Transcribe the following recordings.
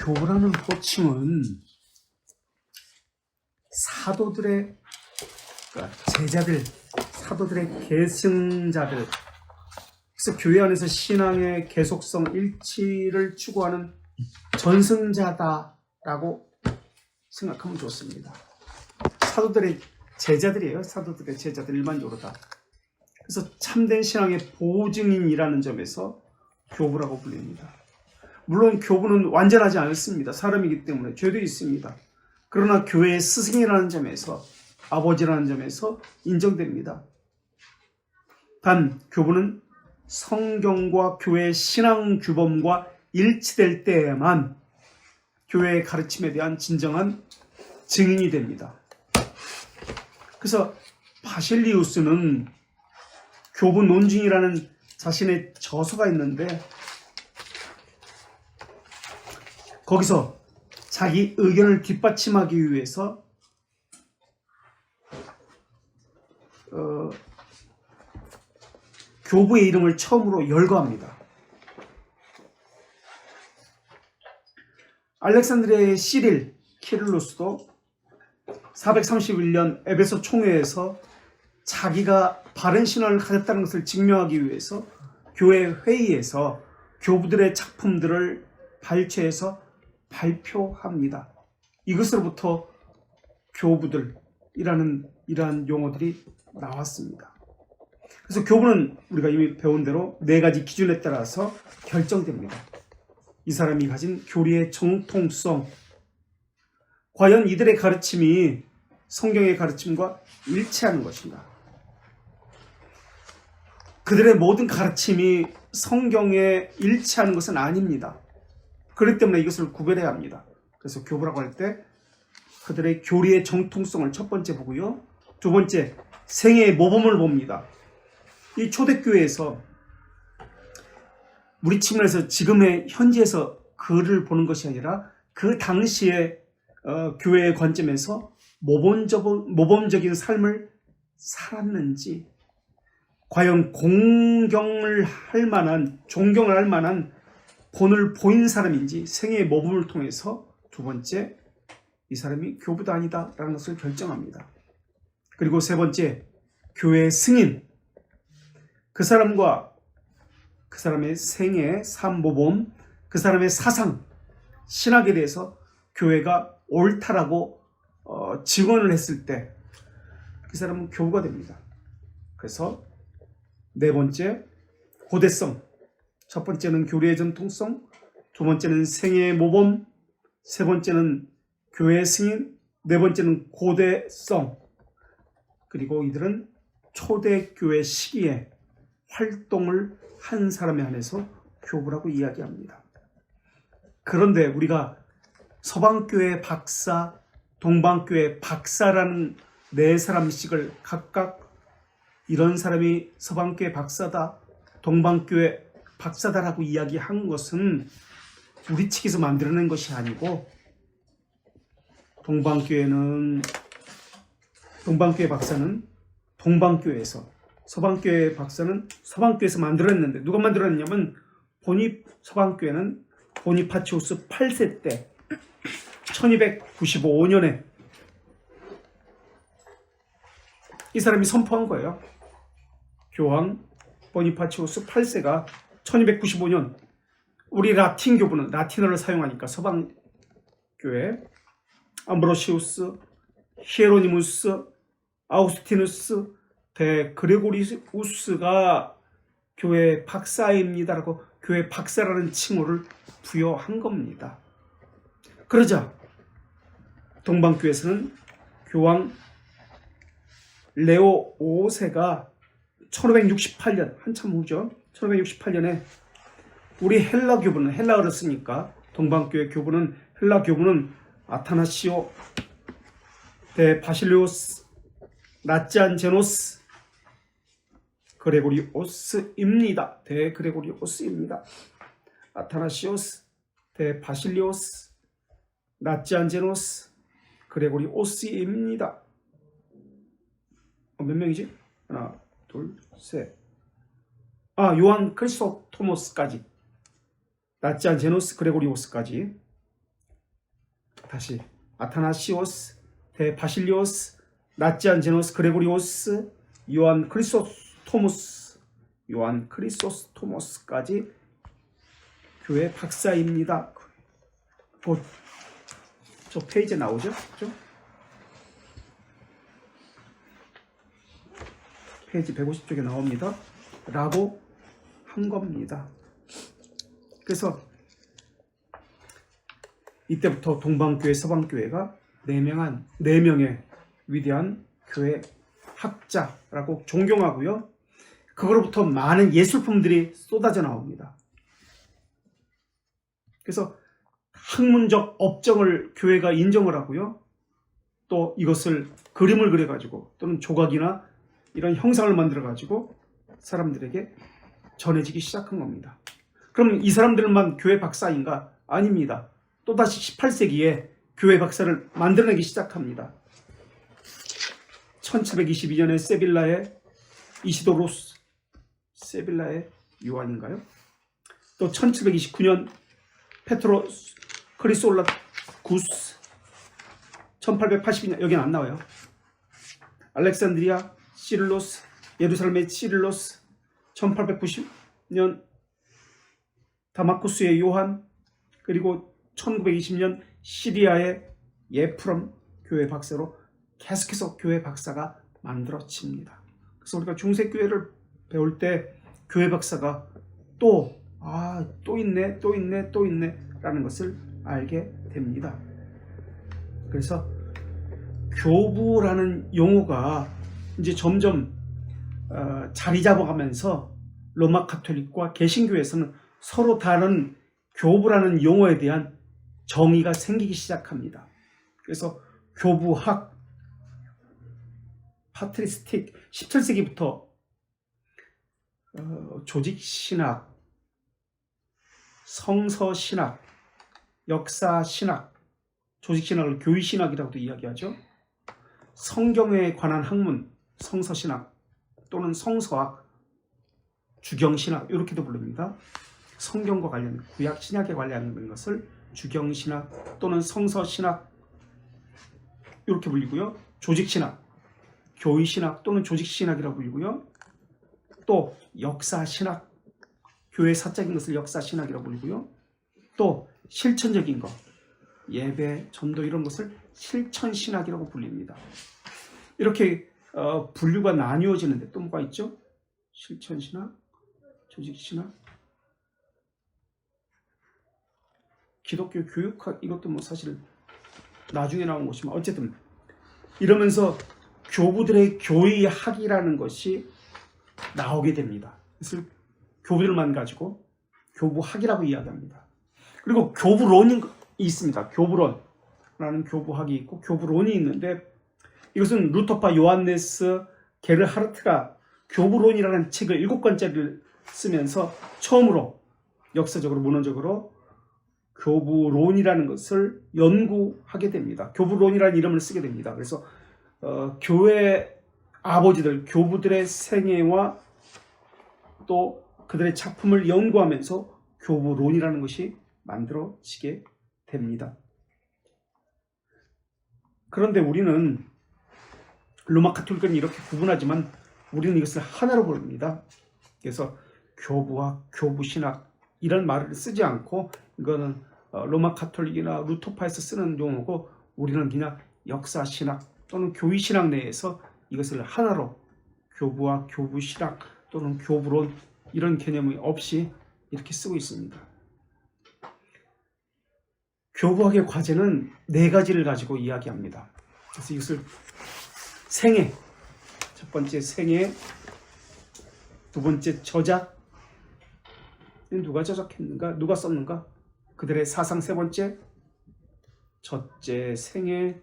교부라는 호칭은 사도들의 제자들, 사도들의 계승자들, 그래서 교회 안에서 신앙의 계속성, 일치를 추구하는 전승자다라고 생각하면 좋습니다. 사도들의 제자들이에요. 사도들의 제자들 일반적으로 다. 그래서 참된 신앙의 보증인이라는 점에서 교부라고 불립니다. 물론 교부는 완전하지 않습니다. 사람이기 때문에 죄도 있습니다. 그러나 교회의 스승이라는 점에서, 아버지라는 점에서 인정됩니다. 단 교부는 성경과 교회의 신앙 규범과 일치될 때에만 교회의 가르침에 대한 진정한 증인이 됩니다. 그래서 바실리우스는 교부 논증이라는 자신의 저서가 있는데 거기서 자기 의견을 뒷받침하기 위해서 교부의 이름을 처음으로 열거합니다. 알렉산드리아의 시릴 키릴로스도 431년 에베소 총회에서 자기가 바른 신앙을 가졌다는 것을 증명하기 위해서 교회 회의에서 교부들의 작품들을 발췌해서 발표합니다. 이것으로부터 교부들이라는 이러한 용어들이 나왔습니다. 그래서 교부는 우리가 이미 배운 대로 네 가지 기준에 따라서 결정됩니다. 이 사람이 가진 교리의 정통성, 과연 이들의 가르침이 성경의 가르침과 일치하는 것인가? 그들의 모든 가르침이 성경에 일치하는 것은 아닙니다. 그렇기 때문에 이것을 구별해야 합니다. 그래서 교부라고 할 때 그들의 교리의 정통성을 첫 번째 보고요. 두 번째, 생애의 모범을 봅니다. 이 초대교회에서 우리 측면에서 지금의 현지에서 그를 보는 것이 아니라 그 당시의 교회의 관점에서 모범적인 삶을 살았는지, 과연 존경을 할 만한 본을 보인 사람인지 생애의 모범을 통해서 두 번째, 이 사람이 교부도 아니다라는 것을 결정합니다. 그리고 세 번째, 교회의 승인, 그 사람과 그 사람의 생애, 삶 모범, 그 사람의 사상, 신학에 대해서 교회가 옳다라고 증언을 했을 때 그 사람은 교부가 됩니다. 그래서 네 번째, 고대성. 첫 번째는 교리의 전통성, 두 번째는 생애의 모범, 세 번째는 교회의 승인, 네 번째는 고대성. 그리고 이들은 초대교회 시기에 활동을 한 사람에 한해서 교부라고 이야기합니다. 그런데 우리가 서방교회 박사, 동방교회 박사라는 네 사람씩을 각각 이런 사람이 서방교회 박사다, 동방교회 박사다라고 이야기한 것은 우리 측에서 만들어낸 것이 아니고 동방교회 박사는 동방교회에서, 서방교회 박사는 서방교회에서 만들어냈는데 누가 만들어냈냐면 서방교회는 보니파치우스 8세 때 1295년에 이 사람이 선포한 거예요. 교황 보니파치우스 8세가 1295년, 우리 라틴 교부는 라틴어를 사용하니까 서방교회 암브로시우스, 히에로니무스, 아우스티누스, 대 그레고리우스가 교회 박사입니다라고 교회 박사라는 칭호를 부여한 겁니다. 그러자 동방교회에서는 교황 레오 5세가 1568년, 한참 후죠. 1568년에 우리 헬라 교부는, 헬라어를 쓰니까 동방교회 교부는, 헬라 교부는 아타나시오 대 바실리오스 나치안제노스 그레고리오스입니다. 대 그레고리오스입니다. 아타나시오스 대 바실리오스 나치안제노스 그레고리오스입니다. 몇 명이지? 하나, 둘, 셋. 요한 크리스토토모스까지, 나치안제노스 그레고리오스까지 다시 아타나시오스, 데바실리오스, 나치안 제노스 그레고리오스, 요한 크리소스토모스까지 교회 박사입니다. 곧 저 페이지에 나오죠? 그죠? 페이지 150쪽에 나옵니다. 라고 한 겁니다. 그래서 이때부터 동방교회, 서방교회가 4명의 위대한 교회 학자라고 존경하고요. 그거로부터 많은 예술품들이 쏟아져 나옵니다. 그래서 학문적 업적을 교회가 인정을 하고요. 또 이것을 그림을 그려가지고 또는 조각이나 이런 형상을 만들어가지고 사람들에게 전해지기 시작한 겁니다. 그럼 이 사람들만 교회 박사인가? 아닙니다. 또다시 18세기에 교회 박사를 만들어내기 시작합니다. 1722년에 세빌라의 이시도로스, 세빌라의 요한인가요? 또 1729년 페트로스 크리솔라구스, 1882년 여기는 안 나와요. 알렉산드리아 시릴로스, 예루살렘의 시릴로스, 1890년 다마쿠스의 요한, 그리고 1920년 시리아의 예프롬 교회 박사로 계속해서 교회 박사가 만들어집니다. 그래서 우리가 중세교회를 배울 때 교회 박사가 또 있네 라는 것을 알게 됩니다. 그래서 교부라는 용어가 이제 점점 자리 잡아가면서 로마 가톨릭과 개신교에서는 서로 다른 교부라는 용어에 대한 정의가 생기기 시작합니다. 그래서 교부학, 파트리스틱, 17세기부터 조직신학, 성서신학, 역사신학, 조직신학을 교의신학이라고도 이야기하죠. 성경에 관한 학문, 성서신학 또는 성서학, 주경신학 이렇게도 부릅니다. 성경과 관련, 구약 신약에 관련된 것을 주경신학 또는 성서신학 이렇게 불리고요. 조직신학, 교의신학 또는 조직신학이라고 불리고요. 또 역사신학, 교회 사적인 것을 역사신학이라고 불리고요. 또 실천적인 것, 예배, 전도 이런 것을 실천신학이라고 불립니다. 이렇게 분류가 나뉘어지는데 또 뭐가 있죠? 실천신학, 조직신학, 기독교 교육학, 이것도 뭐 사실 나중에 나온 것이지만 어쨌든 이러면서 교부들의 교의학이라는 것이 나오게 됩니다. 그래서 교부들만 가지고 교부학이라고 이야기합니다. 그리고 교부론이 있습니다. 교부론라는 교부학이 있고 교부론이 있는데 이것은 루터파 요한네스 게르하르트가 교부론이라는 책을 7권짜리를 쓰면서 처음으로 역사적으로 문헌적으로 교부론이라는 것을 연구하게 됩니다. 교부론이라는 이름을 쓰게 됩니다. 그래서 교회 아버지들, 교부들의 생애와 또 그들의 작품을 연구하면서 교부론이라는 것이 만들어지게 됩니다. 그런데 우리는 로마 가톨릭은 이렇게 구분하지만 우리는 이것을 하나로 부릅니다. 그래서 교부학, 교부신학 이런 말을 쓰지 않고 이거는 로마 가톨릭이나 루터파에서 쓰는 용어고 우리는 그냥 역사신학 또는 교의신학 내에서 이것을 하나로 교부학, 교부신학 또는 교부론 이런 개념이 없이 이렇게 쓰고 있습니다. 교부학의 과제는 4가지를 가지고 이야기합니다. 그래서 이것을 생애, 첫 번째 생애, 두 번째 저작, 누가 저작했는가, 누가 썼는가, 그들의 사상 세 번째, 첫째 생애,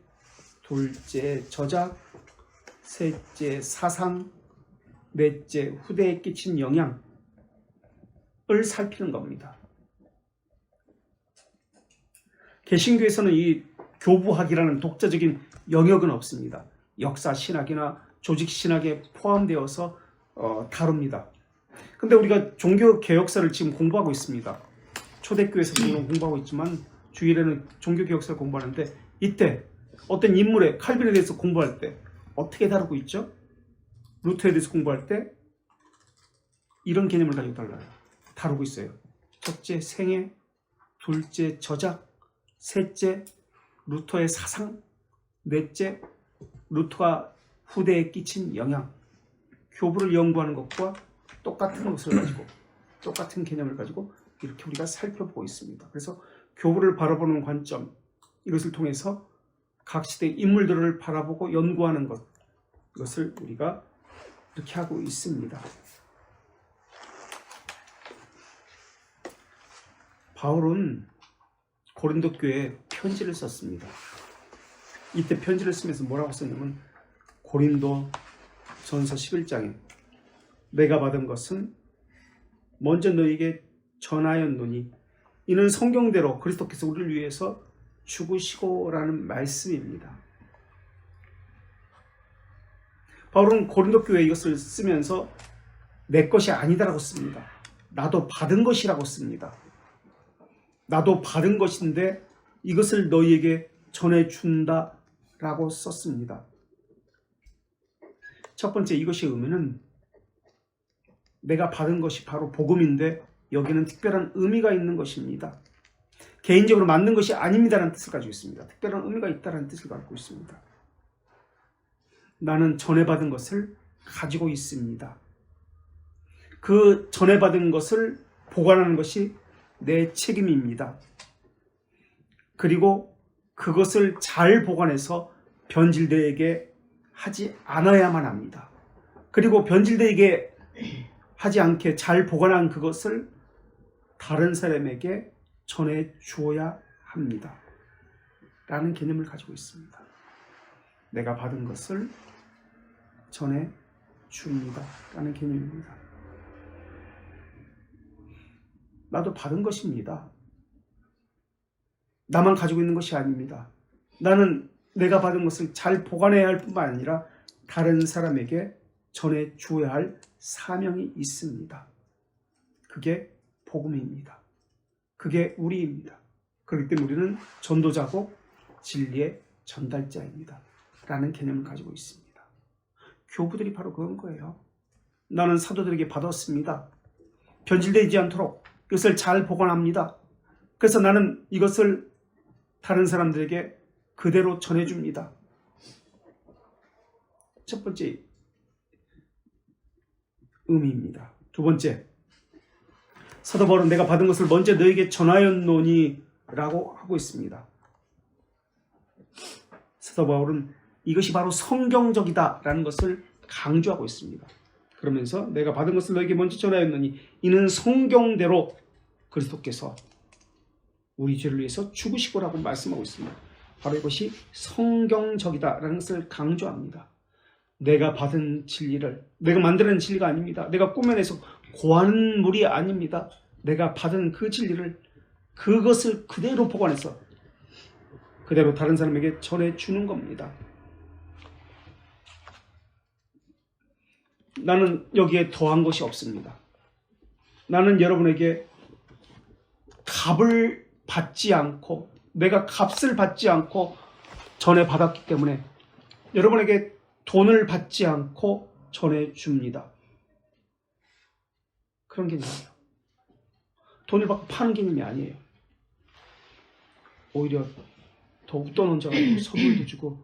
둘째 저작, 셋째 사상, 넷째 후대에 끼친 영향을 살피는 겁니다. 개신교에서는 이 교부학이라는 독자적인 영역은 없습니다. 역사신학이나 조직신학에 포함되어서 다룹니다. 근데 우리가 종교개혁사를 지금 공부하고 있습니다. 초대교회에서 물론 공부하고 있지만 주일에는 종교개혁서를 공부하는데 이때 어떤 인물의 칼빈에 대해서 공부할 때 어떻게 다루고 있죠? 루터에 대해서 공부할 때 이런 개념을 가지고 다루고 있어요. 첫째, 생애. 둘째, 저작. 셋째, 루터의 사상. 넷째, 루터가 후대에 끼친 영향. 교부를 연구하는 것과 똑같은 것을 가지고, 똑같은 개념을 가지고 이렇게 우리가 살펴보고 있습니다. 그래서 교부를 바라보는 관점, 이것을 통해서 각 시대 인물들을 바라보고 연구하는 것, 이것을 우리가 이렇게 하고 있습니다. 바울은 고린도 교회에 편지를 썼습니다. 이때 편지를 쓰면서 뭐라고 썼냐면 고린도 전서 11장에 내가 받은 것은 먼저 너에게 전하였노니 이는 성경대로 그리스도께서 우리를 위해서 죽으시고라는 말씀입니다. 바울은 고린도 교회에 이것을 쓰면서 내 것이 아니다라고 씁니다. 나도 받은 것이라고 씁니다. 나도 받은 것인데 이것을 너희에게 전해준다라고 썼습니다. 첫 번째, 이것의 의미는 내가 받은 것이 바로 복음인데 여기는 특별한 의미가 있는 것입니다. 개인적으로 맞는 것이 아닙니다라는 뜻을 가지고 있습니다. 특별한 의미가 있다는 뜻을 갖고 있습니다. 나는 전해받은 것을 가지고 있습니다. 그 전해받은 것을 보관하는 것이 내 책임입니다. 그리고 그것을 잘 보관해서 변질되게 하지 않아야만 합니다. 그리고 변질되게 하지 않게 잘 보관한 그것을 다른 사람에게 전해 주어야 합니다. 라는 개념을 가지고 있습니다. 내가 받은 것을 전해 줍니다. 라는 개념입니다. 나도 받은 것입니다. 나만 가지고 있는 것이 아닙니다. 나는 내가 받은 것을 잘 보관해야 할 뿐만 아니라 다른 사람에게 전해 주어야 할 사명이 있습니다. 그게 복음입니다. 그게 우리입니다. 그렇기 때문에 우리는 전도자고 진리의 전달자입니다. 라는 개념을 가지고 있습니다. 교부들이 바로 그런 거예요. 나는 사도들에게 받았습니다. 변질되지 않도록 이것을 잘 보관합니다. 그래서 나는 이것을 다른 사람들에게 그대로 전해줍니다. 첫 번째 의미입니다. 두 번째, 사도 바울은 내가 받은 것을 먼저 너에게 전하였노니 라고 하고 있습니다. 사도 바울은 이것이 바로 성경적이다 라는 것을 강조하고 있습니다. 그러면서 내가 받은 것을 너에게 먼저 전하였노니 이는 성경대로 그리스도께서 우리 죄를 위해서 죽으시고라고 말씀하고 있습니다. 바로 이것이 성경적이다 라는 것을 강조합니다. 내가 받은 진리를, 내가 만드는 진리가 아닙니다. 내가 꾸며내서 고하는 물이 아닙니다. 내가 받은 그 진리를, 그것을 그대로 보관해서 그대로 다른 사람에게 전해주는 겁니다. 나는 여기에 더한 것이 없습니다. 나는 여러분에게 값을 받지 않고, 내가 값을 받지 않고 전해받았기 때문에 여러분에게 돈을 받지 않고 전해줍니다. 그런 개념이에요. 돈을 받고 파는 개념이 아니에요. 오히려 더 웃돈 얹어가지고 선물도 주고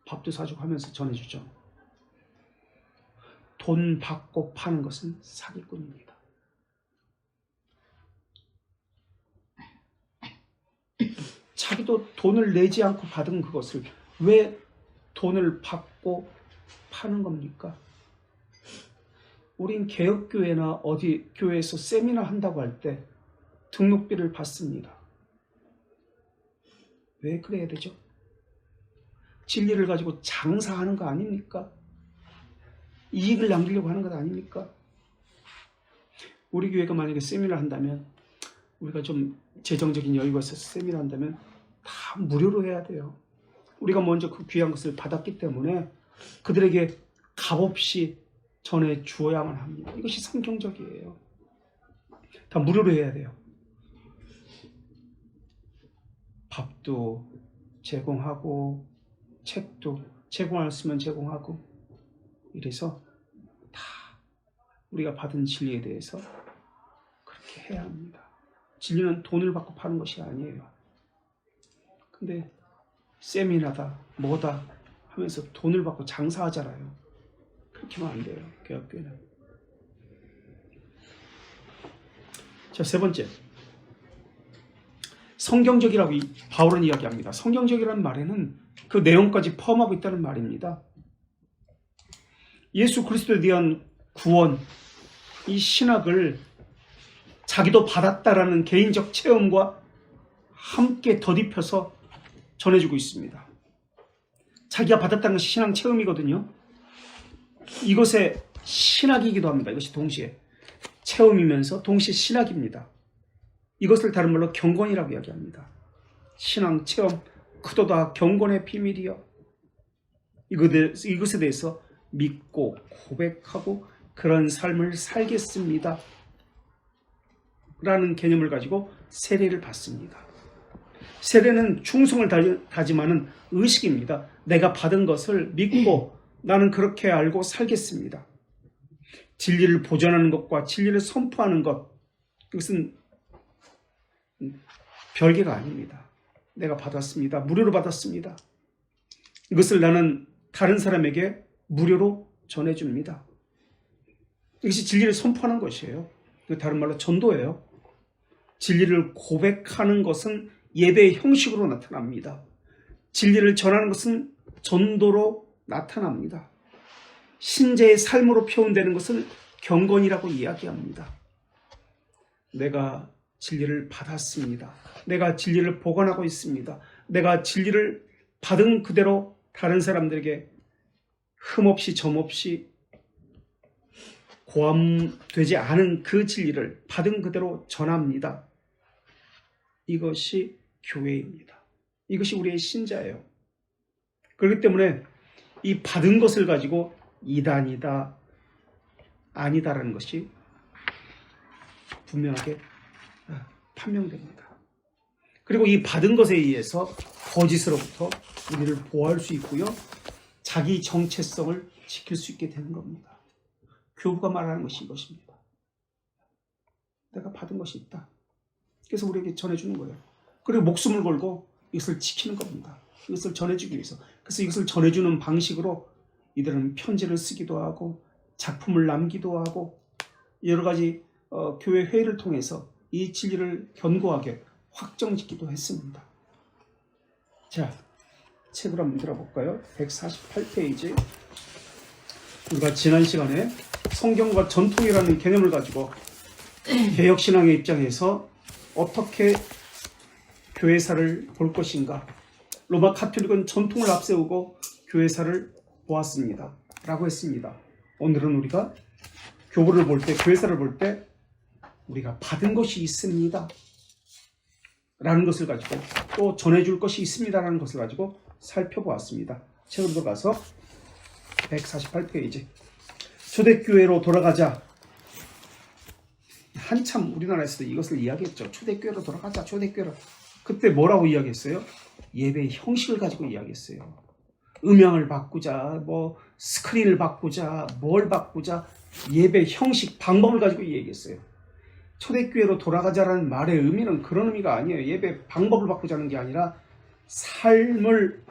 밥도 사주고 하면서 전해주죠. 돈 받고 파는 것은 사기꾼입니다. 자기도 돈을 내지 않고 받은 그것을 왜 돈을 받고 파는 겁니까? 우린 개혁교회나 어디 교회에서 세미나 한다고 할 때 등록비를 받습니다. 왜 그래야 되죠? 진리를 가지고 장사하는 거 아닙니까? 이익을 남기려고 하는 것 아닙니까? 우리 교회가 만약에 세미나를 한다면, 우리가 좀 재정적인 여유가 있어서 세미나를 한다면 다 무료로 해야 돼요. 우리가 먼저 그 귀한 것을 받았기 때문에 그들에게 값없이 전해 주어야만 합니다. 이것이 성경적이에요. 다 무료로 해야 돼요. 밥도 제공하고 책도 제공할 수 있으면 제공하고, 이래서 다 우리가 받은 진리에 대해서 그렇게 해야 합니다. 진리는 돈을 받고 파는 것이 아니에요. 근데 세미나다 뭐다 하면서 돈을 받고 장사하잖아요. 그렇게 하면 안 돼요, 교회는. 자, 세 번째, 성경적이라고 바울은 이야기합니다. 성경적이라는 말에는 그 내용까지 포함하고 있다는 말입니다. 예수 그리스도에 대한 구원, 이 신학을 자기도 받았다라는 개인적 체험과 함께 덧입혀서 전해주고 있습니다. 자기가 받았다는 것이 신앙 체험이거든요. 이것의 신학이기도 합니다. 이것이 동시에 체험이면서 동시에 신학입니다. 이것을 다른 말로 경건이라고 이야기합니다. 신앙 체험, 그도다 경건의 비밀이여. 이것에 대해서 믿고 고백하고 그런 삶을 살겠습니다 라는 개념을 가지고 세례를 받습니다. 세례는 충성을 다짐하는 의식입니다. 내가 받은 것을 믿고 나는 그렇게 알고 살겠습니다. 진리를 보존하는 것과 진리를 선포하는 것, 이것은 별개가 아닙니다. 내가 받았습니다. 무료로 받았습니다. 이것을 나는 다른 사람에게 무료로 전해줍니다. 이것이 진리를 선포하는 것이에요. 다른 말로 전도예요. 진리를 고백하는 것은 예배의 형식으로 나타납니다. 진리를 전하는 것은 전도로 나타납니다. 신자의 삶으로 표현되는 것을 경건이라고 이야기합니다. 내가 진리를 받았습니다. 내가 진리를 보관하고 있습니다. 내가 진리를 받은 그대로 다른 사람들에게 흠없이 점없이 고함되지 않은 그 진리를 받은 그대로 전합니다. 이것이 교회입니다. 이것이 우리의 신자예요. 그렇기 때문에 이 받은 것을 가지고 이단이다, 아니다라는 것이 분명하게 판명됩니다. 그리고 이 받은 것에 의해서 거짓으로부터 우리를 보호할 수 있고요. 자기 정체성을 지킬 수 있게 되는 겁니다. 교부가 말하는 것이 이것입니다. 내가 받은 것이 있다. 그래서 우리에게 전해주는 거예요. 그리고 목숨을 걸고 이것을 지키는 겁니다. 이것을 전해주기 위해서. 그래서 이것을 전해주는 방식으로 이들은 편지를 쓰기도 하고 작품을 남기도 하고 여러 가지 교회 회의를 통해서 이 진리를 견고하게 확정짓기도 했습니다. 자, 책을 한번 들어볼까요? 148페이지. 우리가 지난 시간에 성경과 전통이라는 개념을 가지고 개혁신앙의 입장에서 어떻게 교회사를 볼 것인가, 로마 가톨릭은 전통을 앞세우고 교회사를 보았습니다 라고 했습니다. 오늘은 우리가 교부를 볼 때, 교회사를 볼 때 우리가 받은 것이 있습니다 라는 것을 가지고 또 전해줄 것이 있습니다 라는 것을 가지고 살펴보았습니다. 책으로 들어가서 148페이지. 초대교회로 돌아가자. 한참 우리나라에서도 이것을 이야기했죠. 초대교회로 돌아가자. 초대교회로. 그때 뭐라고 이야기했어요? 예배의 형식을 가지고 이야기했어요. 음향을 바꾸자, 스크린을 바꾸자, 뭘 바꾸자, 예배 형식, 방법을 가지고 얘기했어요. 초대교회로 돌아가자라는 말의 의미는 그런 의미가 아니에요. 예배 방법을 바꾸자는 게 아니라 삶을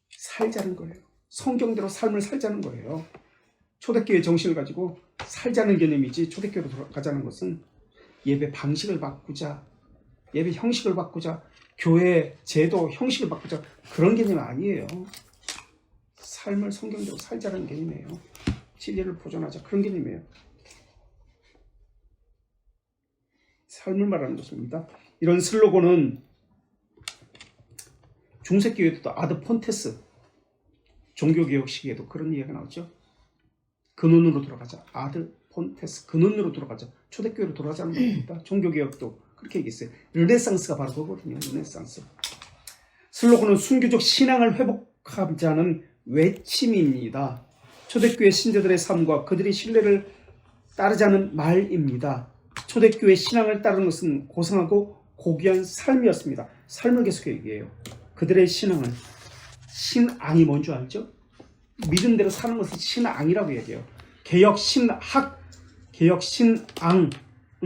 살자는 거예요. 성경대로 삶을 살자는 거예요. 초대교회 정신을 가지고 살자는 개념이지, 초대교회로 돌아가자는 것은 예배 방식을 바꾸자, 예배 형식을 바꾸자, 교회 제도 형식을 바꾸자, 그런 개념이 아니에요. 삶을 성경대로 살자는 개념이에요. 진리를 보존하자, 그런 개념이에요. 삶을 말하는 것입니다. 이런 슬로건은 중세교회도 아드 폰테스, 종교개혁 시기에도 그런 이야기가 나왔죠. 근원으로 돌아가자. 아드 폰테스, 근원으로 돌아가자. 초대교회로 돌아가자는 겁니다. 종교개혁도 그렇게 얘기했어요. 르네상스가 바로 그거거든요. 르네상스. 슬로건은 순교적 신앙을 회복하자는 외침입니다. 초대교회 신자들의 삶과 그들의 신뢰를 따르자는 말입니다. 초대교회 신앙을 따르는 것은 고상하고 고귀한 삶이었습니다. 삶을 계속 얘기해요. 그들의 신앙은 신앙이 뭔지 알죠? 믿음대로 사는 것을 신앙이라고 얘기해요. 개혁신학, 개혁신앙은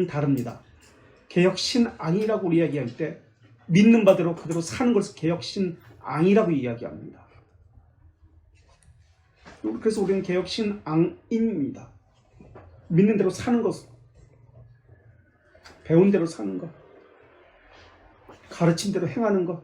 다릅니다. 개혁신앙이라고 이야기할 때 믿는 바대로 그대로 사는 것을 개혁신앙이라고 이야기합니다. 그래서 우리는 개혁신앙인입니다. 믿는 대로 사는 것, 배운 대로 사는 것, 가르친 대로 행하는 것.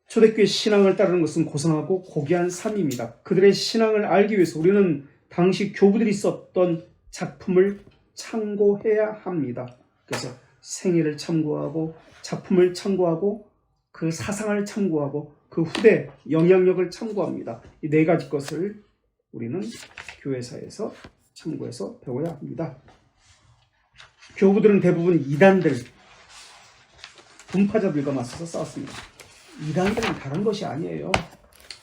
초대교회 신앙을 따르는 것은 고상하고 고귀한 삶입니다. 그들의 신앙을 알기 위해서 우리는 당시 교부들이 썼던 작품을 참고해야 합니다. 그래서 생애를 참고하고 작품을 참고하고 그 사상을 참고하고 그 후대 영향력을 참고합니다. 이 네 가지 것을 우리는 교회사에서 참고해서 배워야 합니다. 교부들은 대부분 이단들, 분파자들과 맞서서 싸웠습니다. 이단들은 다른 것이 아니에요.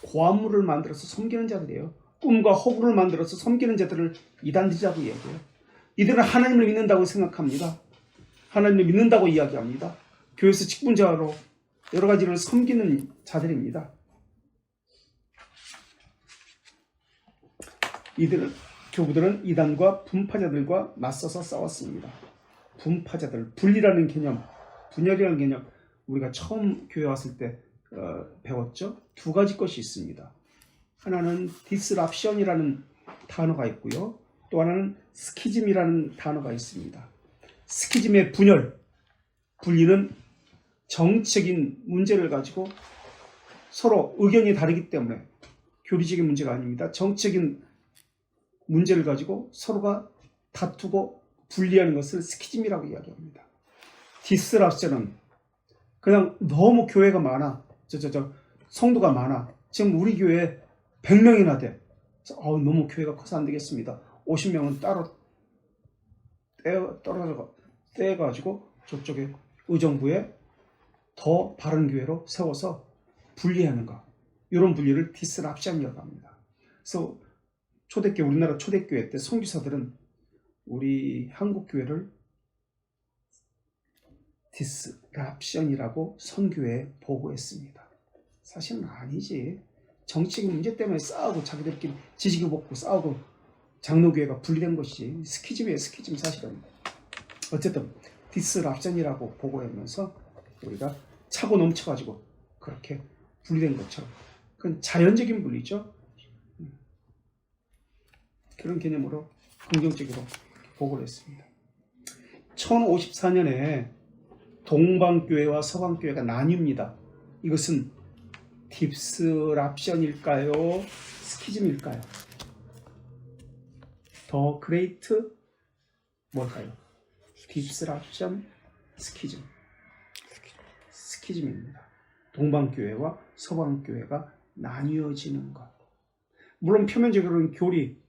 고안물을 만들어서 섬기는 자들이에요. 꿈과 허구를 만들어서 섬기는 자들을 이단들이라고 얘기해요. 이들은 하나님을 믿는다고 생각합니다. 하나님을 믿는다고 이야기합니다. 교회에서 직분자로 여러 가지를 섬기는 자들입니다. 교부들은 이단과 분파자들과 맞서서 싸웠습니다. 분파자들, 분리라는 개념, 분열이라는 개념, 우리가 처음 교회 왔을 때 배웠죠? 두 가지 것이 있습니다. 하나는 디스랍션이라는 단어가 있고요. 또 하나는 스키즘이라는 단어가 있습니다. 스키즘의 분열, 분리는 정책인 문제를 가지고 서로 의견이 다르기 때문에 교리적인 문제가 아닙니다. 정책인 문제를 가지고 서로가 다투고 분리하는 것을 스키즘이라고 이야기합니다. 디스랍션은 그냥 너무 교회가 많아. 성도가 많아. 지금 우리 교회에 100명이나 돼. 너무 교회가 커서 안 되겠습니다. 50명은 따로 떼가지고 저쪽에 의정부에 더 바른 교회로 세워서 분리하는 것. 이런 분리를 디스랍션이라고 합니다. 그래서 우리나라 초대교회 때 선교사들은 우리 한국 교회를 디스랍션이라고 선교회에 보고했습니다. 사실은 아니지. 정치적 문제 때문에 싸우고 자기들끼리 지지고 먹고 싸우고 장로교회가 분리된 것이 스키즘이에요. 스키즘 사실은. 어쨌든 디스랍션이라고 보고하면서 우리가 차고 넘쳐가지고 그렇게 분리된 것처럼 그건 자연적인 분리죠. 그런 개념으로 긍정적으로 보고를 했습니다. 1054년에 동방교회와 서방교회가 나뉩니다. 이것은 디스랍션일까요? 스키즘일까요? 더 그레이트 뭘까요? 디스랍션, 스키즘. 스키즘입니다. 동방교회와 서방교회가 나뉘어지는 것. 물론 표면적으로는 교리,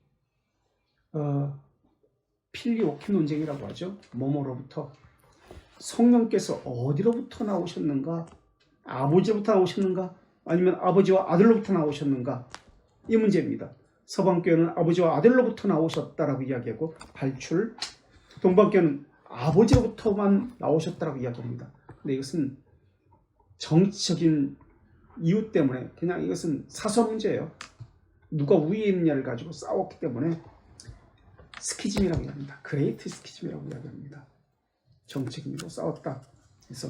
필리오키 논쟁이라고 하죠. 뭐뭐로부터 성령께서 어디로부터 나오셨는가? 아버지로부터 나오셨는가? 아니면 아버지와 아들로부터 나오셨는가? 이 문제입니다. 서방교회는 아버지와 아들로부터 나오셨다라고 이야기하고 발출, 동방교회는 아버지로부터만 나오셨다라고 이야기합니다. 근데 이것은 정치적인 이유 때문에 그냥 이것은 사소한 문제예요. 누가 우위에 있느냐를 가지고 싸웠기 때문에 스키즘이라고 이야기합니다. 그레이트 스키즘이라고 이야기합니다. 정책인으로 싸웠다. 그래서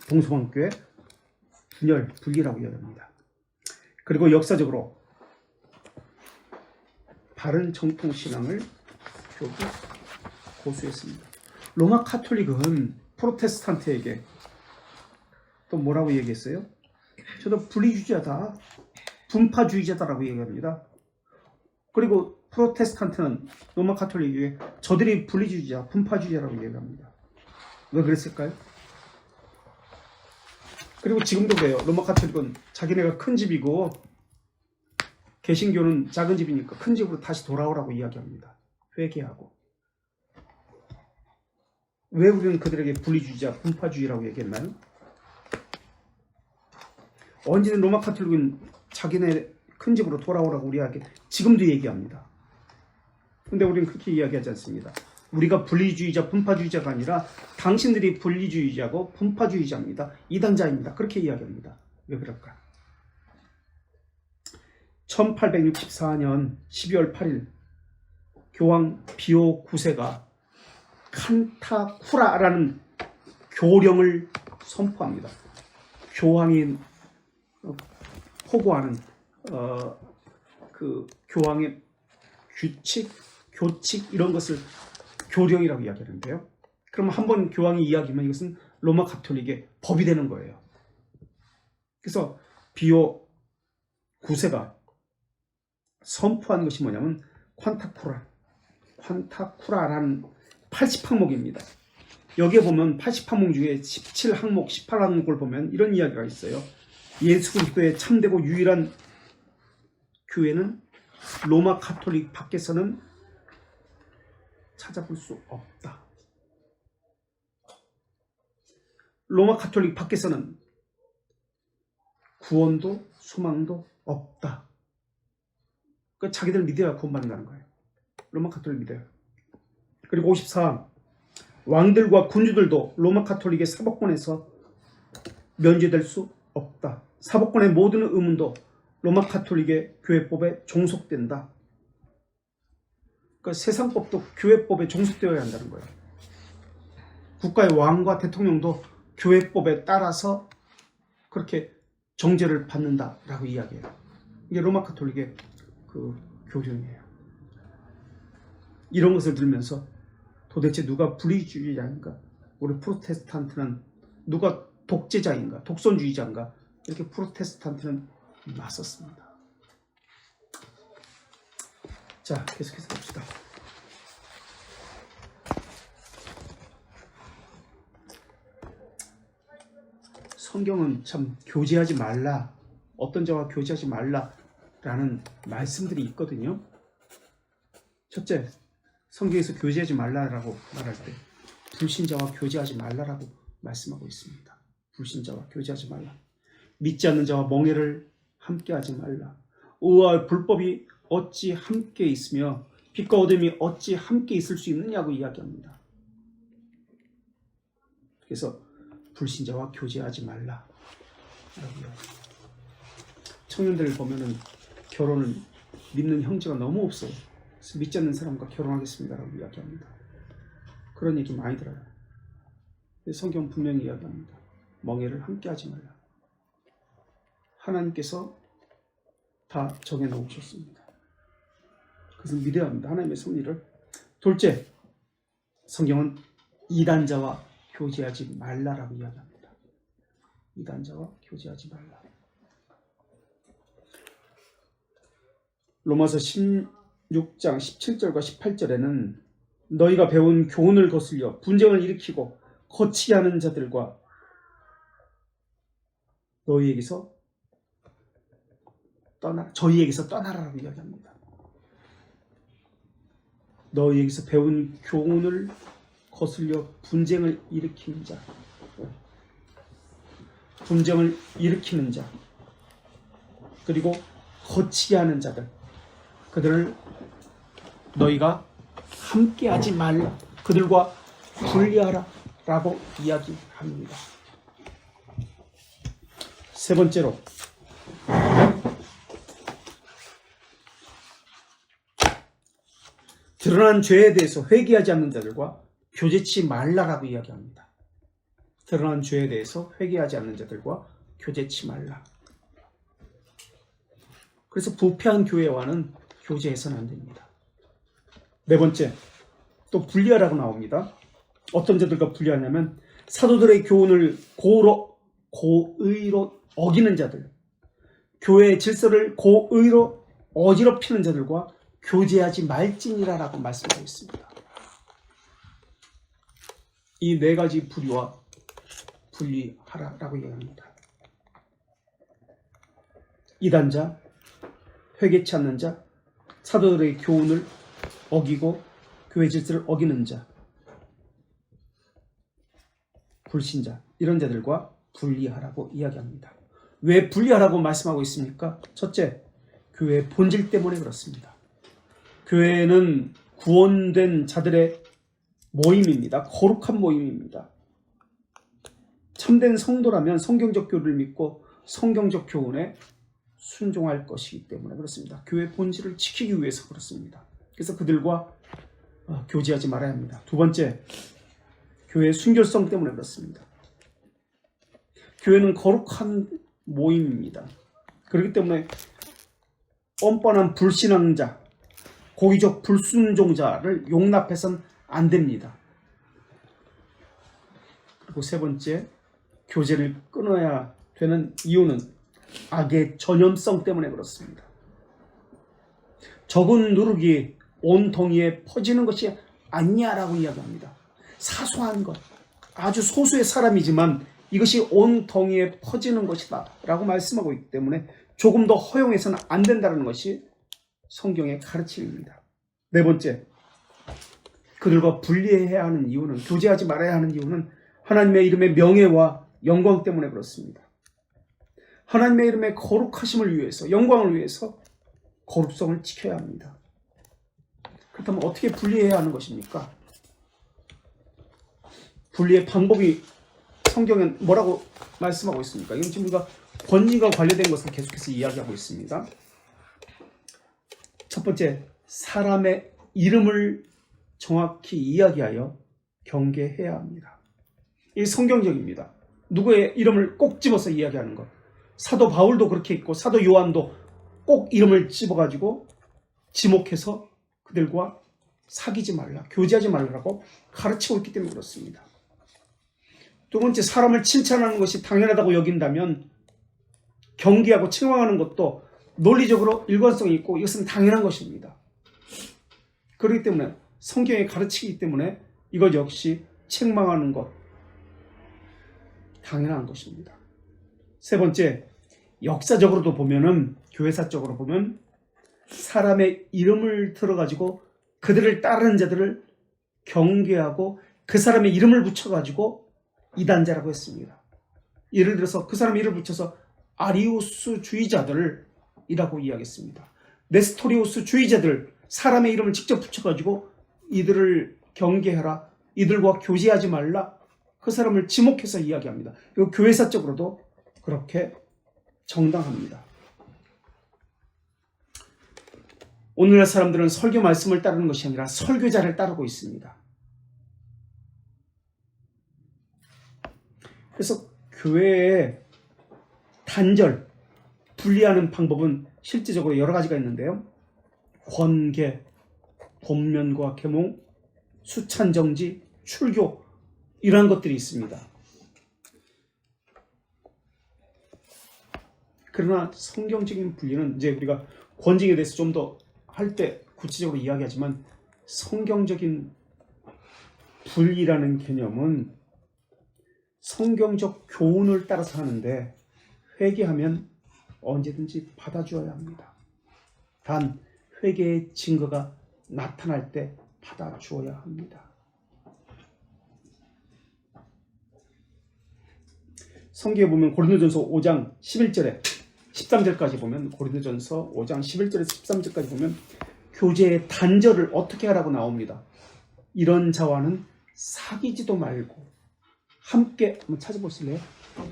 동서방교회 분리라고 이야기합니다. 그리고 역사적으로 바른 정통신앙을 교부 고수했습니다. 로마 카톨릭은 프로테스탄트에게 또 뭐라고 얘기했어요? 저도 분리주의자다, 분파주의자다라고 얘기합니다. 그리고 프로테스탄트는 로마 카톨릭에게 저들이 분리주의자, 분파주의자라고 얘기합니다. 왜 그랬을까요? 그리고 지금도 그래요. 로마 카톨릭은 자기네가 큰 집이고 개신교는 작은 집이니까 큰 집으로 다시 돌아오라고 이야기합니다. 회개하고. 왜 우리는 그들에게 분리주의자, 분파주의라고 얘기했나요? 언제는 로마 카톨릭은 자기네 큰 집으로 돌아오라고 우리에게 지금도 얘기합니다. 근데 우리는 그렇게 이야기하지 않습니다. 우리가 분리주의자, 분파주의자가 아니라 당신들이 분리주의자고 분파주의자입니다. 이단자입니다. 그렇게 이야기합니다. 왜 그럴까? 1864년 12월 8일 교황 비오 9세가 칸타쿠라라는 교령을 선포합니다. 교황이 포고하는 그 교황의 규칙, 교칙 이런 것을 교령이라고 이야기하는데요. 그럼 한번 교황이 이야기하면 이것은 로마 가톨릭의 법이 되는 거예요. 그래서 비오 9세가 선포한 것이 뭐냐면 칸타쿠라라는 80항목입니다. 여기에 보면 80항목 중에 17항목, 18항목을 보면 이런 이야기가 있어요. 예수 그리스도의 참되고 유일한 교회는 로마 가톨릭 밖에서는 찾아볼 수 없다. 로마 가톨릭 밖에서는 구원도 소망도 없다. 그 자기들 믿어야 구원받는다는 거예요. 로마 가톨릭 믿어요. 그리고 54. 왕들과 군주들도 로마 가톨릭의 사법권에서 면제될 수 없다. 사법권의 모든 의문도 로마 가톨릭의 교회법에 종속된다. 그러니까 세상법도 교회법에 종속되어야 한다는 거예요. 국가의 왕과 대통령도 교회법에 따라서 그렇게 정죄를 받는다라고 이야기해요. 이게 로마 가톨릭의 그 교령이에요. 이런 것을 들으면서 도대체 누가 분리주의자인가? 우리 프로테스탄트는 누가 독재자인가? 독선주의자인가? 이렇게 프로테스탄트는 맞섰습니다. 자, 계속해서 봅시다. 성경은 참 교제하지 말라, 어떤 자와 교제하지 말라라는 말씀들이 있거든요. 첫째, 성경에서 교제하지 말라라고 말할 때 불신자와 교제하지 말라라고 말씀하고 있습니다. 불신자와 교제하지 말라. 믿지 않는 자와 멍에를 함께하지 말라. 의와 불법이 어찌 함께 있으며 빛과 어둠이 어찌 함께 있을 수 있느냐고 이야기합니다. 그래서 불신자와 교제하지 말라. 청년들을 보면은 결혼을 믿는 형제가 너무 없어요. 그래서 믿지 않는 사람과 결혼하겠습니다라고 이야기합니다. 그런 얘기 많이 들어요. 성경 분명히 이야기합니다. 멍에를 함께하지 말라. 하나님께서 다 정해놓으셨습니다. 그래서 믿어야 합니다. 하나님의 섭리를. 둘째, 성경은 이단자와 교제하지 말라라고 이야기합니다. 이단자와 교제하지 말라. 로마서 16장 17절과 18절에는 너희가 배운 교훈을 거슬려 분쟁을 일으키고 거치게 하는 자들과 저희에게서 떠나라라고 이야기합니다. 너희에게서 배운 교훈을 거슬려 분쟁을 일으키는 자, 그리고 거치게 하는 자들, 그들을 너희가 함께하지 말라, 그들과 분리하라 라고 이야기합니다. 세 번째로, 드러난 죄에 대해서 회개하지 않는 자들과 교제치 말라라고 이야기합니다. 드러난 죄에 대해서 회개하지 않는 자들과 교제치 말라. 그래서 부패한 교회와는 교제해서는 안 됩니다. 네 번째, 또 분리하라고 나옵니다. 어떤 자들과 분리하냐면 사도들의 교훈을 고의로 어기는 자들, 교회의 질서를 고의로 어지럽히는 자들과 교제하지 말지니라라고 말씀하고 있습니다. 이 네 가지 부류와 분리하라라고 이야기합니다. 이단자, 회개치 않는 자, 사도들의 교훈을 어기고 교회 질서를 어기는 자, 불신자, 이런 자들과 분리하라고 이야기합니다. 왜 분리하라고 말씀하고 있습니까? 첫째, 교회의 본질 때문에 그렇습니다. 교회는 구원된 자들의 모임입니다. 거룩한 모임입니다. 참된 성도라면 성경적 교리를 믿고 성경적 교훈에 순종할 것이기 때문에 그렇습니다. 교회 본질을 지키기 위해서 그렇습니다. 그래서 그들과 교제하지 말아야 합니다. 두 번째, 교회의 순결성 때문에 그렇습니다. 교회는 거룩한 모임입니다. 그렇기 때문에 뻔뻔한 불신앙자, 고의적 불순종자를 용납해서는 안 됩니다. 그리고 세 번째, 교제를 끊어야 되는 이유는 악의 전염성 때문에 그렇습니다. 적은 누룩이 온 동이에 퍼지는 것이 아니냐라고 이야기합니다. 사소한 것, 아주 소수의 사람이지만 이것이 온 동이에 퍼지는 것이다 라고 말씀하고 있기 때문에 조금 더 허용해서는 안 된다는 것이 성경의 가르침입니다. 네 번째, 그들과 분리해야 하는 이유는, 교제하지 말아야 하는 이유는 하나님의 이름의 명예와 영광 때문에 그렇습니다. 하나님의 이름의 거룩하심을 위해서, 영광을 위해서 거룩성을 지켜야 합니다. 그렇다면 어떻게 분리해야 하는 것입니까? 분리의 방법이 성경엔 뭐라고 말씀하고 있습니까? 이건 지금 우리가 권위가 관련된 것을 계속해서 이야기하고 있습니다. 첫 번째, 사람의 이름을 정확히 이야기하여 경계해야 합니다. 이 성경적입니다. 누구의 이름을 꼭 집어서 이야기하는 것. 사도 바울도 그렇게 했고 사도 요한도 꼭 이름을 집어가지고 지목해서 그들과 사귀지 말라, 교제하지 말라고 가르치고 있기 때문에 그렇습니다. 두 번째, 사람을 칭찬하는 것이 당연하다고 여긴다면 경계하고 책망하는 것도 논리적으로 일관성이 있고 이것은 당연한 것입니다. 그렇기 때문에 성경에 가르치기 때문에 이것 역시 책망하는 것 당연한 것입니다. 세 번째, 역사적으로도 보면은, 교회사적으로 보면 사람의 이름을 들어가지고 그들을 따르는 자들을 경계하고 그 사람의 이름을 붙여가지고 이단자라고 했습니다. 예를 들어서 그 사람의 이름을 붙여서 아리우스주의자들이라고 이야기했습니다. 네스토리우스주의자들, 사람의 이름을 직접 붙여가지고 이들을 경계하라, 이들과 교제하지 말라, 그 사람을 지목해서 이야기합니다. 이거 교회사적으로도 그렇게 정당합니다. 오늘날 사람들은 설교 말씀을 따르는 것이 아니라 설교자를 따르고 있습니다. 그래서 교회의 단절, 분리하는 방법은 실질적으로 여러 가지가 있는데요. 권계, 본면과 계몽, 수찬정지, 출교, 이러한 것들이 있습니다. 그러나 성경적인 분리는, 이제 우리가 권징에 대해서 좀 더 할 때 구체적으로 이야기하지만, 성경적인 분리라는 개념은 성경적 교훈을 따라서 하는데 회개하면 언제든지 받아주어야 합니다. 단 회개의 증거가 나타날 때 받아주어야 합니다. 성경에 보면 고린도전서 5장 11절에 13절까지 보면, 고린도전서 5장 11절에서 13절까지 보면 교제의 단절을 어떻게 하라고 나옵니다. 이런 자와는 사귀지도 말고 함께, 한번 찾아보실래요?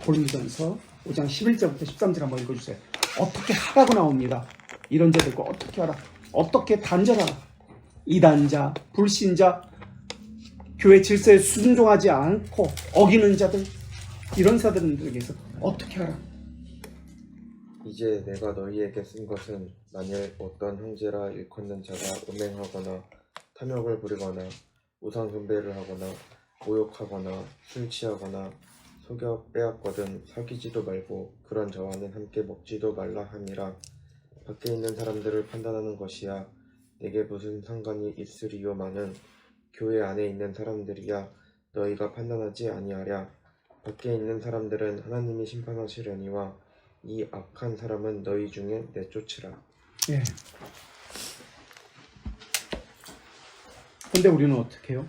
고린도전서 5장 11절부터 13절 한번 읽어주세요. 어떻게 하라고 나옵니다. 이런 자들과 어떻게 하라, 어떻게 단절하라. 이단자, 불신자, 교회 질서에 순종하지 않고 어기는 자들, 이런 사람들에게서 어떻게 하라. 이제 내가 너희에게 쓴 것은 만일 어떤 형제라 일컫는 자가 음행하거나 탐욕을 부리거나 우상 숭배를 하거나 모욕하거나 술 취하거나 속여 빼앗거든 사귀지도 말고 그런 자와는 함께 먹지도 말라 함이라. 밖에 있는 사람들을 판단하는 것이야 내게 무슨 상관이 있으리요마는 교회 안에 있는 사람들이야 너희가 판단하지 아니하랴. 밖에 있는 사람들은 하나님이 심판하시려니와 이 악한 사람은 너희 중에 내쫓으라. 예. 근데 우리는 어떻게 해요?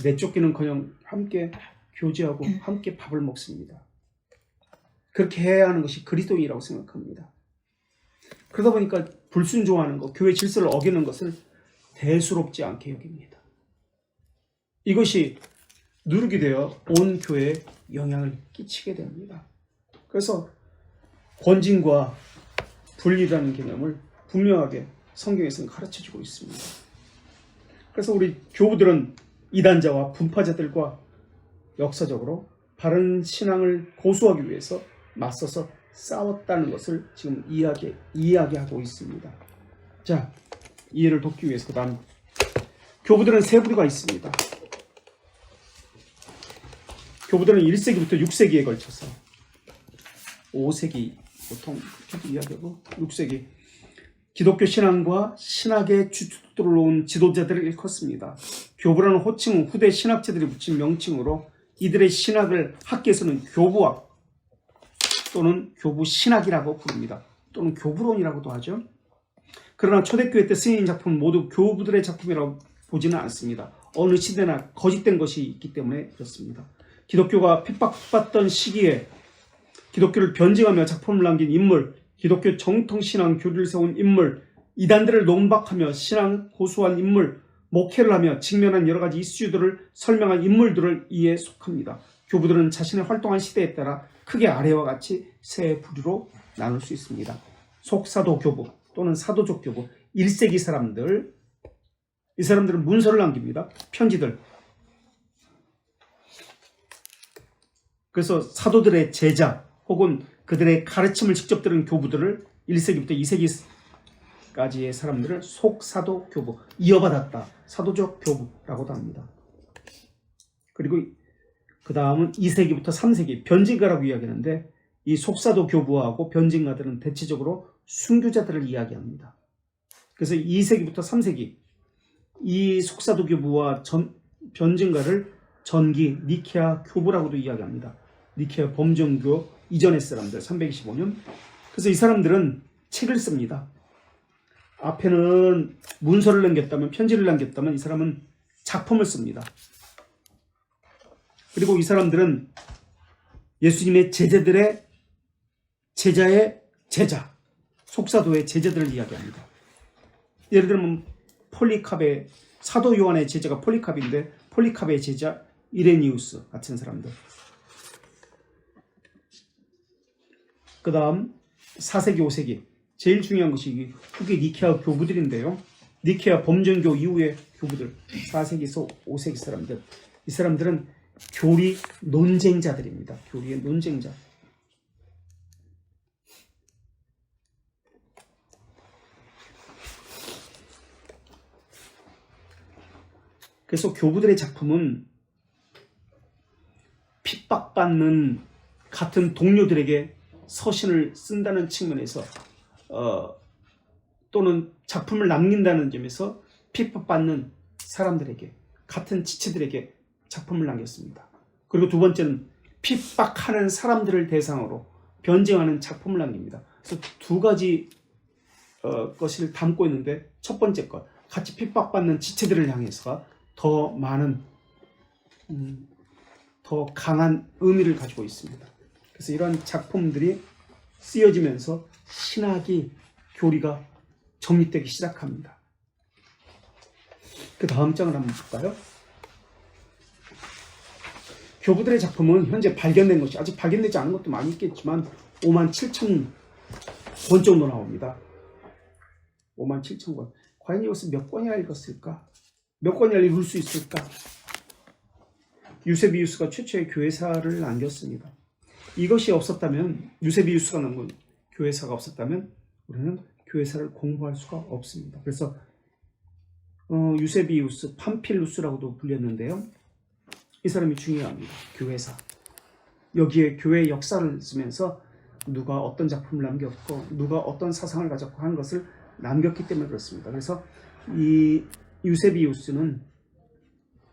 내쫓기는커녕 함께 교제하고 함께 밥을 먹습니다. 그렇게 해야 하는 것이 그리스도인이라고 생각합니다. 그러다 보니까 불순종하는 것, 교회 질서를 어기는 것을 대수롭지 않게 여깁니다. 이것이 누룩이 되어 온 교회에 영향을 끼치게 됩니다. 그래서 권징과 분리라는 개념을 분명하게 성경에서는 가르쳐주고 있습니다. 그래서 우리 교부들은 이단자와 분파자들과 역사적으로 바른 신앙을 고수하기 위해서 맞서서 싸웠다는 것을 지금 이야기하고 있습니다. 자, 이해를 돕기 위해서 그 다음 교부들은 세 부류가 있습니다. 교부들은 1세기부터 6세기에 걸쳐서 5세기 보통 그렇게 이야기하고 6세기 기독교 신앙과 신학의 주축들로 온 지도자들을 일컫습니다. 교부라는 호칭은 후대 신학자들이 붙인 명칭으로 이들의 신학을 학계에서는 교부학 또는 교부신학이라고 부릅니다. 또는 교부론이라고도 하죠. 그러나 초대교회 때 쓰인 작품은 모두 교부들의 작품이라고 보지는 않습니다. 어느 시대나 거짓된 것이 있기 때문에 그렇습니다. 기독교가 핍박받던 시기에 기독교를 변증하며 작품을 남긴 인물, 기독교 정통신앙 교리를 세운 인물, 이단들을 논박하며 신앙 고수한 인물, 목회를 하며 직면한 여러 가지 이슈들을 설명한 인물들을 이에 속합니다. 교부들은 자신의 활동한 시대에 따라 크게 아래와 같이 세 부류로 나눌 수 있습니다. 속사도 교부 또는 사도적 교부, 1세기 사람들, 이 사람들은 문서를 남깁니다. 편지들. 그래서 사도들의 제자 혹은 그들의 가르침을 직접 들은 교부들을 1세기부터 2세기까지의 사람들을 속사도 교부, 이어받았다. 사도적 교부라고도 합니다. 그리고 그 다음은 2세기부터 3세기 변증가라고 이야기하는데 이 속사도 교부하고 변증가들은 대체적으로 순교자들을 이야기합니다. 그래서 2세기부터 3세기 이 속사도 교부와 변증가를 전기 니케아 교부라고도 이야기합니다. 니케아 범정교 이전의 사람들 325년. 그래서 이 사람들은 책을 씁니다. 앞에는 문서를 남겼다면 편지를 남겼다면 이 사람은 작품을 씁니다. 그리고 이 사람들은 예수님의 제자의 제자, 속사도의 제자들을 이야기합니다. 예를 들면 폴리캅의 사도 요한의 제자가 폴리캅인데 폴리캅의 제자 이레니우스 같은 사람들. 그 다음 4세기 5세기 제일 중요한 것이 후기 니케아 교부들인데요. 니케아 범정교 이후의 교부들 4세기에서 5세기 사람들. 이 사람들은 교리 논쟁자들입니다. 교리의 논쟁자. 그래서 교부들의 작품은 핍박받는 같은 동료들에게 서신을 쓴다는 측면에서 또는 작품을 남긴다는 점에서 핍박받는 사람들에게 같은 지체들에게 작품을 남겼습니다. 그리고 두 번째는 핍박하는 사람들을 대상으로 변증하는 작품을 남깁니다. 그래서 두 가지 것을 담고 있는데 첫 번째 것 같이 핍박받는 지체들을 향해서 더 많은 더 강한 의미를 가지고 있습니다. 그래서 이런 작품들이 쓰여지면서 신학이 교리가 정립되기 시작합니다. 그 다음 장을 한번 볼까요? 교부들의 작품은 현재 발견된 것이 아직 발견되지 않은 것도 많이 있겠지만 57,000권 정도 나옵니다. 57,000권. 과연 이것을 몇 권이나 읽었을까? 몇 권이나 읽을 수 있을까? 유세비우스가 최초의 교회사를 남겼습니다. 이것이 없었다면 유세비우스가 남긴 교회사가 없었다면 우리는 교회사를 공부할 수가 없습니다. 그래서 유세비우스 팜필루스라고도 불렸는데요. 이 사람이 중요합니다. 교회사. 여기에 교회의 역사를 쓰면서 누가 어떤 작품을 남겼고 누가 어떤 사상을 가졌고 하는 것을 남겼기 때문에 그렇습니다. 그래서 이 유세비우스는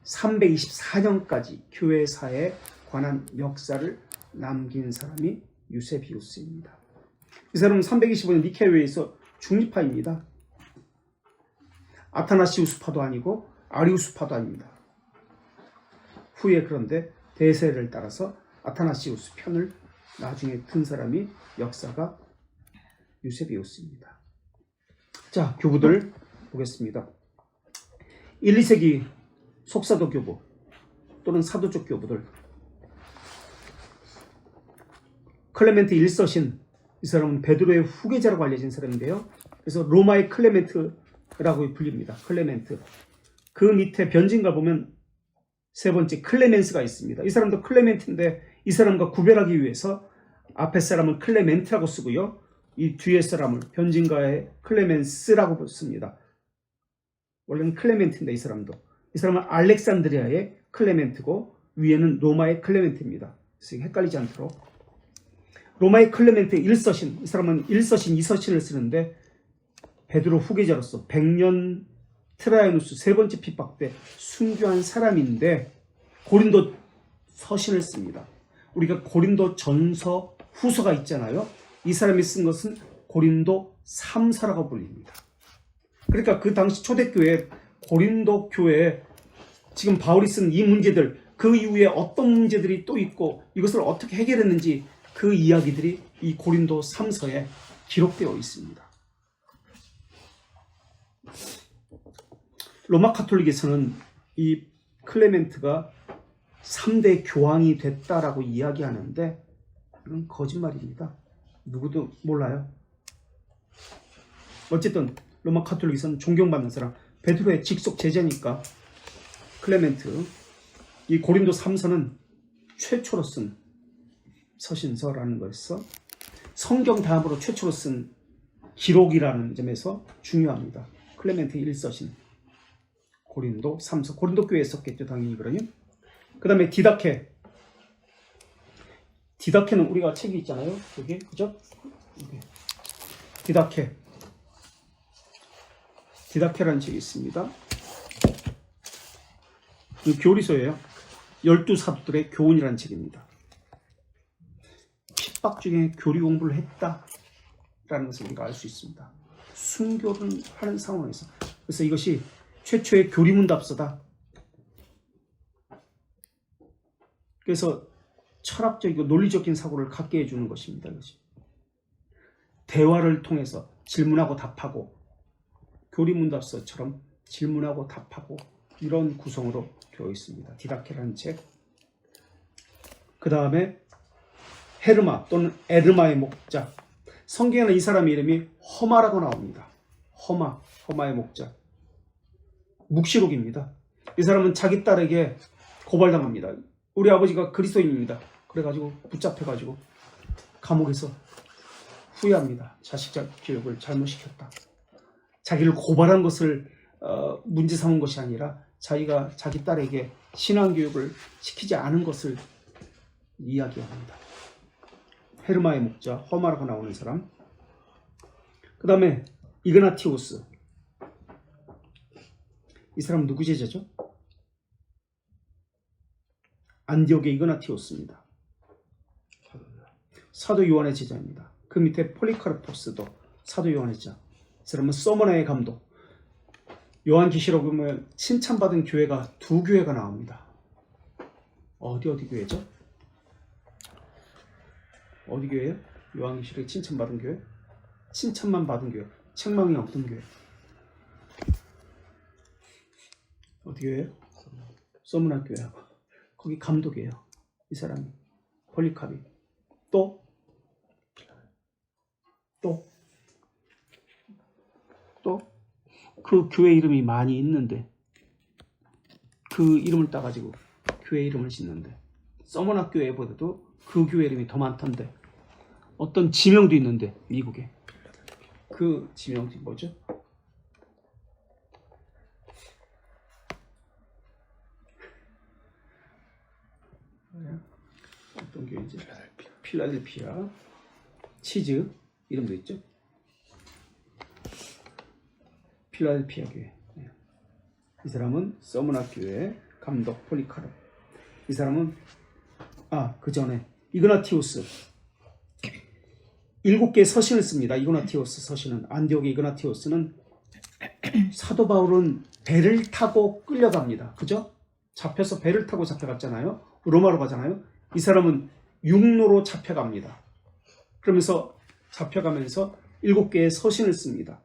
324년까지 교회사에 관한 역사를 남긴 사람이 유세비우스입니다. 이 사람은 325년 니케아회에서 중립파입니다. 아타나시우스파도 아니고 아리우스파도 아닙니다. 후에 그런데 대세를 따라서 아타나시우스 편을 나중에 든 사람이 역사가 유세비우스입니다. 자, 교부들 보겠습니다. 1, 2세기 속사도 교부 또는 사도적 교부들, 클레멘트 1서신, 이 사람은 베드로의 후계자라고 알려진 사람인데요. 그래서 로마의 클레멘트라고 불립니다. 클레멘트. 그 밑에 변진가 보면 세 번째 클레멘스가 있습니다. 이 사람도 클레멘트인데 이 사람과 구별하기 위해서 앞에 사람은 클레멘트라고 쓰고요. 이 뒤에 사람을 변진가의 클레멘스라고 씁니다. 원래는 클레멘트인데 이 사람은 알렉산드리아의 클레멘트고 위에는 로마의 클레멘트입니다. 그래서 헷갈리지 않도록. 로마의 클레멘트 1서신, 이 사람은 1서신, 2서신을 쓰는데 베드로 후계자로서 100년 트라이누스 세 번째 핍박 때 순교한 사람인데 고린도 서신을 씁니다. 우리가 고린도 전서 후서가 있잖아요. 이 사람이 쓴 것은 고린도 3서라고 불립니다. 그러니까 그 당시 초대교회 고린도 교회에 지금 바울이 쓴 이 문제들, 그 이후에 어떤 문제들이 또 있고 이것을 어떻게 해결했는지 그 이야기들이 이 고린도 3서에 기록되어 있습니다. 로마 카톨릭에서는 이 클레멘트가 3대 교황이 됐다라고 이야기하는데 이건 거짓말입니다. 누구도 몰라요. 어쨌든 로마 카톨릭에서는 존경받는 사람, 베드로의 직속 제자니까 클레멘트, 이 고린도 3서는 최초로 쓴 서신서라는 것에서 성경 다음으로 최초로 쓴 기록이라는 점에서 중요합니다. 클레멘트 1서신, 고린도 3서, 고린도 교회에 썼겠죠 당연히. 그러면 그 다음에 디다케. 디다케는 우리가 책이 있잖아요. 여기 그죠? 디다케. 디다케라는 책이 있습니다. 이 교리서예요. 12사도들의 교훈이라는 책입니다. 핍박 중에 교리 공부를 했다라는 것을 우리가 알 수 있습니다. 순교를 하는 상황에서. 그래서 이것이 최초의 교리문답서다. 그래서 철학적이고 논리적인 사고를 갖게 해주는 것입니다. 이것이. 대화를 통해서 질문하고 답하고 교리문답서처럼 질문하고 답하고 이런 구성으로 되어 있습니다. 디다케라는 책. 그 다음에 헤르마 또는 에르마의 목자. 성경에는 이 사람의 이름이 허마라고 나옵니다. 허마의 목자. 묵시록입니다. 이 사람은 자기 딸에게 고발당합니다. 우리 아버지가 그리스도인입니다. 그래가지고 붙잡혀가지고 감옥에서 후회합니다. 자식 교육을 잘못시켰다. 자기를 고발한 것을 문제 삼은 것이 아니라 자기가 자기 딸에게 신앙교육을 시키지 않은 것을 이야기합니다. 헤르마의 목자, 허마라고 나오는 사람. 그 다음에 이그나티우스. 이 사람 누구 제자죠? 안디옥의 이그나티우스입니다. 사도 요한의 제자입니다. 그 밑에 폴리카르포스도 사도 요한의 제자. 이 사람은 서머나의 감독. 요한계시록 보면 칭찬받은 교회가 두 교회가 나옵니다. 어디 교회죠? 어디 교회예요? 요한계시록에 칭찬받은 교회? 칭찬만 받은 교회, 책망이 없던 교회. 어디 교회예요? 서문학 교회하고 거기 감독이에요. 이 사람이 폴리카비. 또 그 교회 이름이 많이 있는데 그 이름을 따가지고 교회 이름을 짓는데 서문학 교회보다도 그 교회 이름이 더 많던데 어떤 지명도 있는데 미국에 그 지명이 뭐죠? 어떤 교회인지 필라델피아 치즈 이름도 있죠. 필라델피아 교회. 이 사람은 서문학 교회 감독 폴리카르. 이 사람은 그 전에 이그나티우스 7개의 서신을 씁니다. 이그나티우스 서신은 안디옥의 이그나티우스는 사도 바울은 배를 타고 끌려갑니다. 그죠? 잡혀서 배를 타고 잡혀갔잖아요. 로마로 가잖아요. 이 사람은 육로로 잡혀갑니다. 그러면서 잡혀가면서 7개의 서신을 씁니다.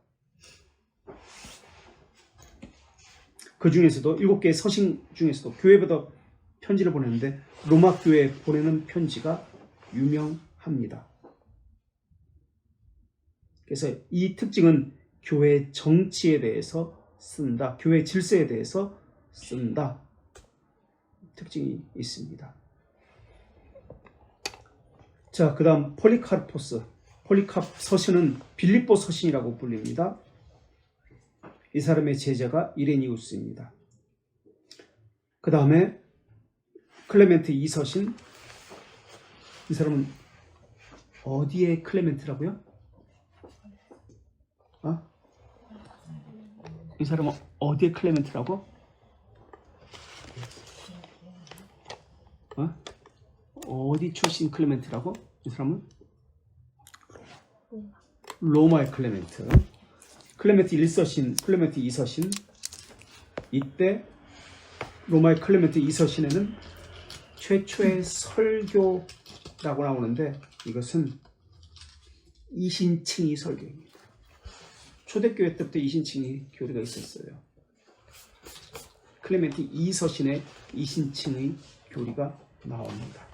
그 중에서도 7개의 서신 중에서도 교회보다 편지를 보냈는데 로마 교회에 보내는 편지가 유명합니다. 그래서 이 특징은 교회 정치에 대해서 쓴다. 교회 질서에 대해서 쓴다. 특징이 있습니다. 자, 그 다음 폴리카르포스. 폴리캅 서신은 빌립보 서신이라고 불립니다. 이 사람의 제자가 이레니우스입니다. 그 다음에 클레멘트 2서신. 이 사람은 어디에 클레멘트라고요? 이 사람은 어디에 클레멘트라고? 어디 출신 클레멘트라고? 이 사람은? 로마의 클레멘트. 클레멘트 1서신, 클레멘트 2서신. 이때 로마의 클레멘트 2서신에는 최초의 설교라고 나오는데 이것은 이신칭의 설교입니다. 초대교회 때부터 이신칭의 교리가 있었어요. 클레멘트 2서신에 이신칭의 교리가 나옵니다.